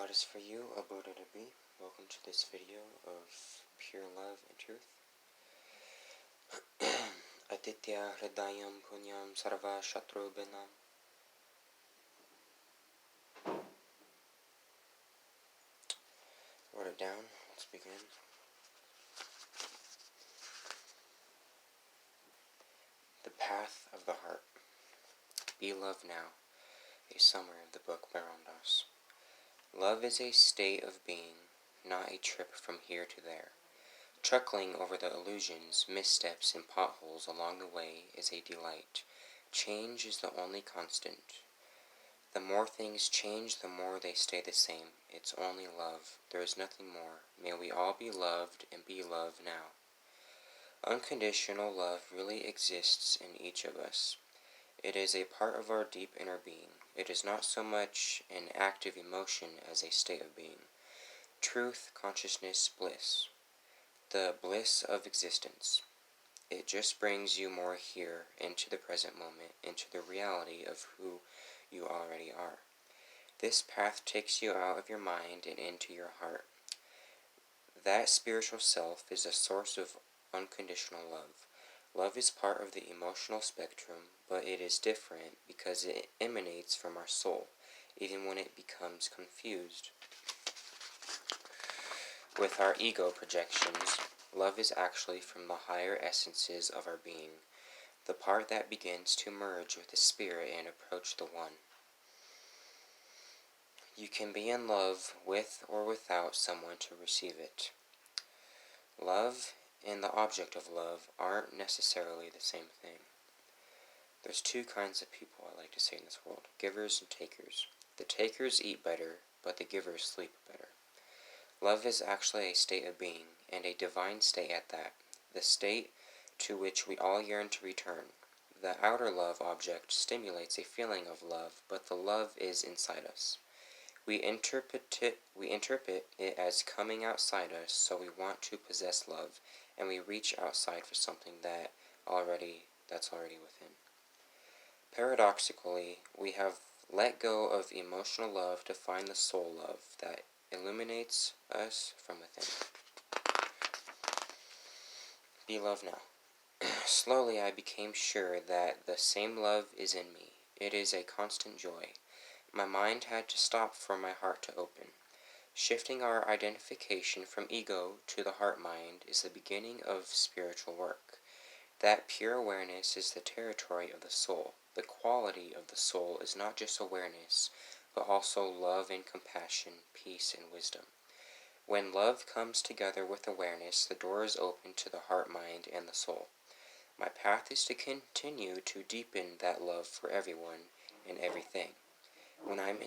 God is for you, a Buddha to be. Welcome to this video of pure love and truth. Aditya Hridayam Punyam Sarva Shatru Binam. Wrote it down. Let's begin. The Path of the Heart. Be Love Now. A summary of the book by Ram Dass. Love is a state of being, not a trip from here to there. Truckling over the illusions, missteps, and potholes along the way is a delight. Change is the only constant. The more things change, the more they stay the same. It's only love. There is nothing more. May we all be loved and be loved now. Unconditional love really exists in each of us. It is a part of our deep inner being. It is not so much an active emotion as a state of being. Truth, consciousness, bliss. The bliss of existence. It just brings you more here, into the present moment, into the reality of who you already are. This path takes you out of your mind and into your heart. That spiritual self is a source of unconditional love. Love is part of the emotional spectrum, but it is different because it emanates from our soul, even when it becomes confused with our ego projections. Love is actually from the higher essences of our being, the part that begins to merge with the spirit and approach the one. You can be in love with or without someone to receive it. Love and the object of love aren't necessarily the same thing. There's two kinds of people, I like to say, in this world: givers and takers. The takers eat better, but the givers sleep better. Love is actually a state of being, and a divine state at that, the state to which we all yearn to return. The outer love object stimulates a feeling of love, but the love is inside us. We interpret it as coming outside us, so we want to possess love, and we reach outside for something that's already within. Paradoxically, we have let go of emotional love to find the soul love that illuminates us from within. Be love now. Slowly I became sure that the same love is in me. It is a constant joy. My mind had to stop for my heart to open. Shifting our identification from ego to the heart-mind is the beginning of spiritual work. That pure awareness is the territory of the soul. The quality of the soul is not just awareness, but also love and compassion, peace and wisdom. When love comes together with awareness, the door is open to the heart, mind, and the soul. My path is to continue to deepen that love for everyone and everything. When I'm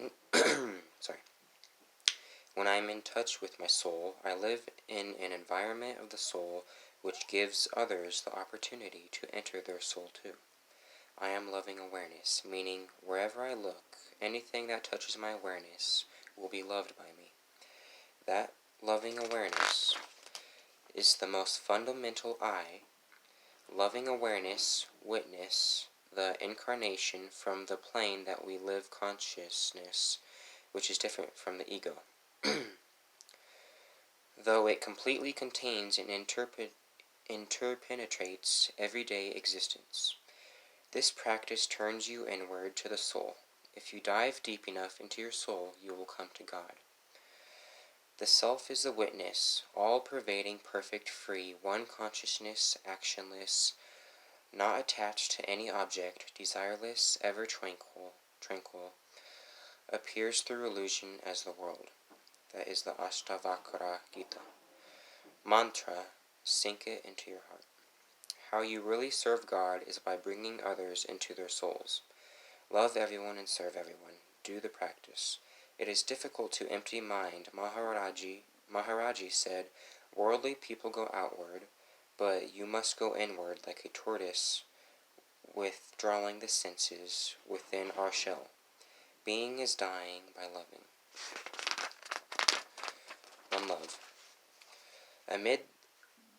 in touch with my soul, I live in an environment of the soul which gives others the opportunity to enter their soul too. I am loving awareness, meaning wherever I look, anything that touches my awareness will be loved by me. That loving awareness is the most fundamental I. Loving awareness, witness, the incarnation from the plane that we live consciousness, which is different from the ego. Though it completely contains and interpenetrates everyday existence. This practice turns you inward to the soul. If you dive deep enough into your soul, you will come to God. The self is the witness, all-pervading, perfect, free, one consciousness, actionless, not attached to any object, desireless, ever tranquil, appears through illusion as the world. That is the Ashtavakra Gita. Mantra, sink it into your heart. How you really serve God is by bringing others into their souls. Love everyone and serve everyone. Do the practice. It is difficult to empty mind. Maharaji said, worldly people go outward, but you must go inward like a tortoise, withdrawing the senses within our shell. Being is dying by loving. One love.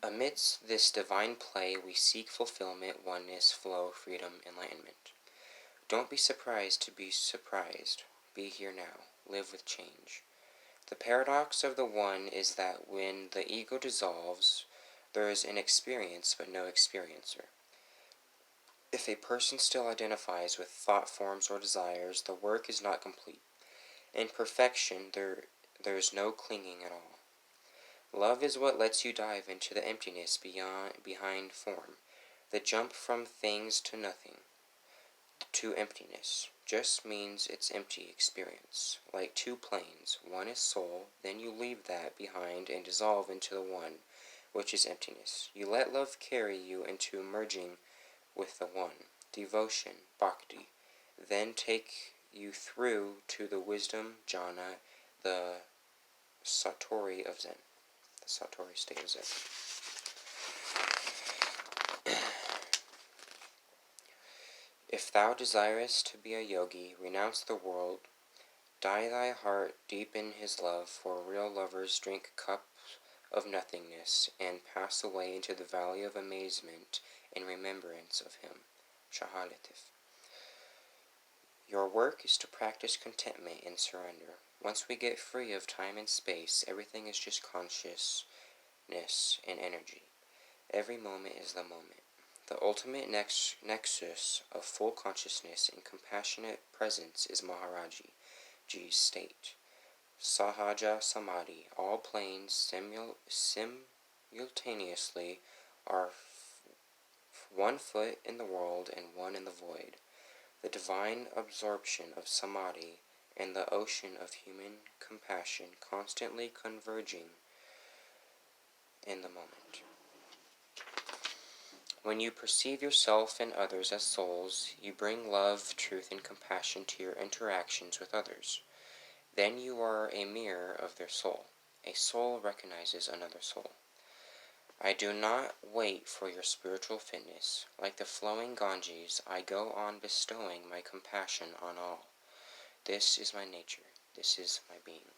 Amidst this divine play, we seek fulfillment, oneness, flow, freedom, enlightenment. Don't be surprised to be surprised. Be here now. Live with change. The paradox of the one is that when the ego dissolves, there is an experience but no experiencer. If a person still identifies with thought forms or desires, the work is not complete. In perfection, there is no clinging at all. Love is what lets you dive into the emptiness behind form, the jump from things to nothing, to emptiness. Just means it's empty experience, like two planes. One is soul, then you leave that behind and dissolve into the one, which is emptiness. You let love carry you into merging with the one, devotion, bhakti, then take you through to the wisdom, jhana, the satori of Zen, the satori state of Zen. If thou desirest to be a yogi, renounce the world, dye thy heart deep in his love, for real lovers drink cups of nothingness, and pass away into the valley of amazement in remembrance of him. Shahalatif. Your work is to practice contentment and surrender. Once we get free of time and space, everything is just consciousness and energy. Every moment is the moment. The ultimate nexus of full consciousness and compassionate presence is Maharaji Ji's state. Sahaja Samadhi. All planes simultaneously are one foot in the world and one in the void. The divine absorption of Samadhi and the ocean of human compassion constantly converging in the moment. When you perceive yourself and others as souls, you bring love, truth, and compassion to your interactions with others. Then you are a mirror of their soul. A soul recognizes another soul. I do not wait for your spiritual fitness. Like the flowing Ganges, I go on bestowing my compassion on all. This is my nature. This is my being.